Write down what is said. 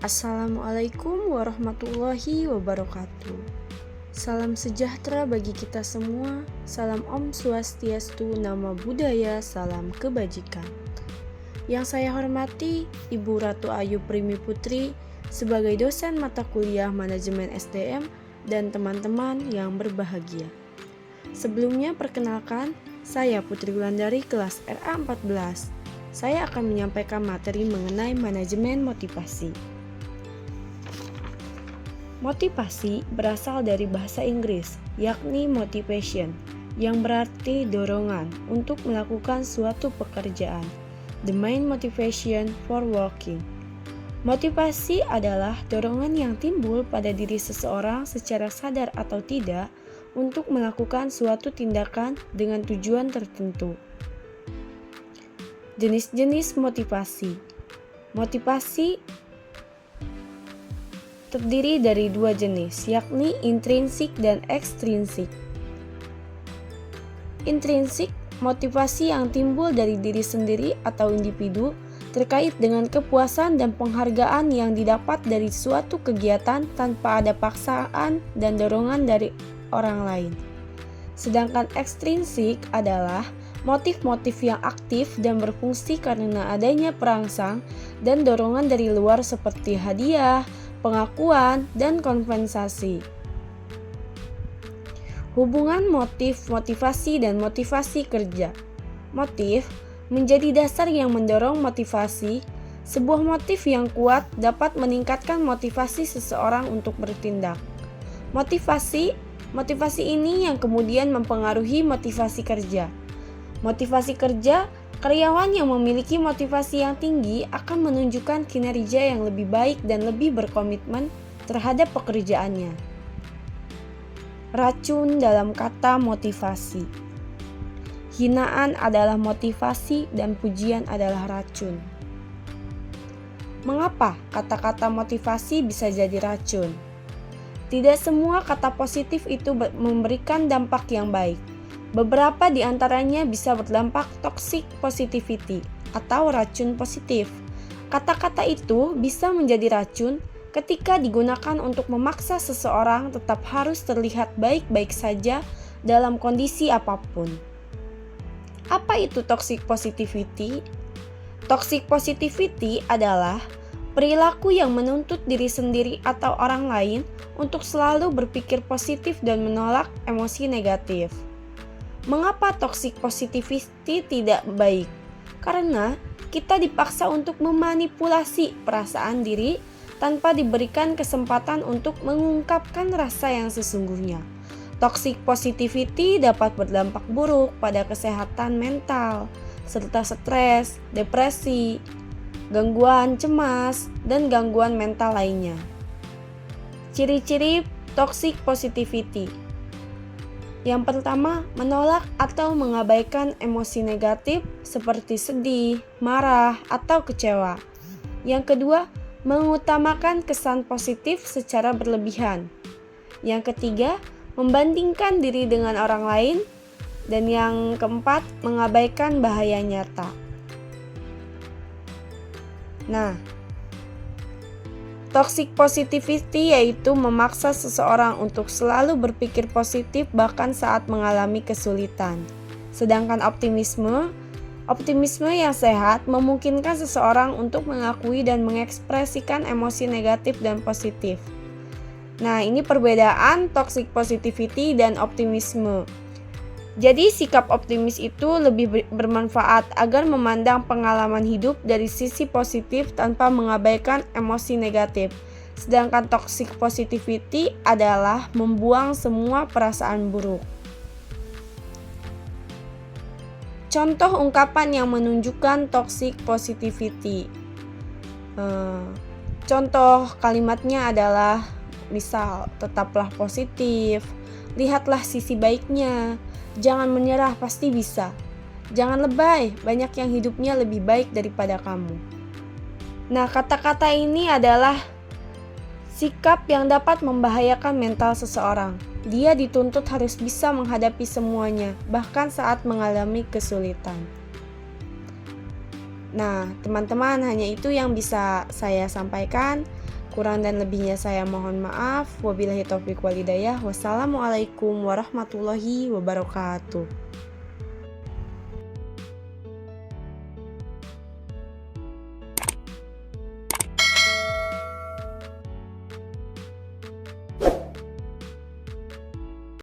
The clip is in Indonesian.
Assalamualaikum warahmatullahi wabarakatuh. Salam sejahtera bagi kita semua. Salam Om Swastiastu, Namo Buddhaya, salam kebajikan. Yang saya hormati Ibu Ratu Ayu Primi Putri sebagai dosen mata kuliah Manajemen SDM dan teman-teman yang berbahagia. Sebelumnya perkenalkan, saya Putri Wulandari kelas RA14. Saya akan menyampaikan materi mengenai manajemen motivasi. Motivasi berasal dari bahasa Inggris, yakni motivation, yang berarti dorongan untuk melakukan suatu pekerjaan. The main motivation for working. Motivasi adalah dorongan yang timbul pada diri seseorang secara sadar atau tidak untuk melakukan suatu tindakan dengan tujuan tertentu. Jenis-jenis motivasi. Motivasi terdiri dari dua jenis, yakni intrinsik dan ekstrinsik. Intrinsik, motivasi yang timbul dari diri sendiri atau individu terkait dengan kepuasan dan penghargaan yang didapat dari suatu kegiatan tanpa ada paksaan dan dorongan dari orang lain. Sedangkan ekstrinsik adalah motif-motif yang aktif dan berfungsi karena adanya perangsang dan dorongan dari luar seperti hadiah, pengakuan, dan kompensasi. Hubungan motif, motivasi, dan motivasi kerja. Motif menjadi dasar yang mendorong motivasi. Sebuah motif yang kuat dapat meningkatkan motivasi seseorang untuk bertindak. Motivasi ini yang kemudian mempengaruhi motivasi kerja. Motivasi kerja, karyawan yang memiliki motivasi yang tinggi akan menunjukkan kinerja yang lebih baik dan lebih berkomitmen terhadap pekerjaannya. Racun dalam kata motivasi. Hinaan adalah motivasi dan pujian adalah racun. Mengapa kata-kata motivasi bisa jadi racun? Tidak semua kata positif itu memberikan dampak yang baik. Beberapa di antaranya bisa berdampak toxic positivity atau racun positif. Kata-kata itu bisa menjadi racun ketika digunakan untuk memaksa seseorang tetap harus terlihat baik-baik saja dalam kondisi apapun. Apa itu toxic positivity? Toxic positivity adalah perilaku yang menuntut diri sendiri atau orang lain untuk selalu berpikir positif dan menolak emosi negatif. Mengapa toxic positivity tidak baik? Karena kita dipaksa untuk memanipulasi perasaan diri tanpa diberikan kesempatan untuk mengungkapkan rasa yang sesungguhnya. Toxic positivity dapat berdampak buruk pada kesehatan mental, serta stres, depresi, gangguan cemas, dan gangguan mental lainnya. Ciri-ciri toxic positivity. Yang pertama, menolak atau mengabaikan emosi negatif seperti sedih, marah, atau kecewa. Yang kedua, mengutamakan kesan positif secara berlebihan. Yang ketiga, membandingkan diri dengan orang lain. Dan yang keempat, mengabaikan bahaya nyata. Nah, toxic positivity yaitu memaksa seseorang untuk selalu berpikir positif bahkan saat mengalami kesulitan. Sedangkan optimisme yang sehat memungkinkan seseorang untuk mengakui dan mengekspresikan emosi negatif dan positif. Nah, ini perbedaan toxic positivity dan optimisme. Jadi sikap optimis itu lebih bermanfaat agar memandang pengalaman hidup dari sisi positif tanpa mengabaikan emosi negatif. Sedangkan toxic positivity adalah membuang semua perasaan buruk. Contoh ungkapan yang menunjukkan toxic positivity. Contoh kalimatnya adalah misal, tetaplah positif, lihatlah sisi baiknya, jangan menyerah, pasti bisa. Jangan lebay, banyak yang hidupnya lebih baik daripada kamu. Nah, kata-kata ini adalah sikap yang dapat membahayakan mental seseorang. Dia dituntut harus bisa menghadapi semuanya, bahkan saat mengalami kesulitan. Nah, teman-teman, hanya itu yang bisa saya sampaikan. Kurang dan lebihnya saya mohon maaf. Wabillahi taufiq walhidayah. Wassalamualaikum warahmatullahi wabarakatuh.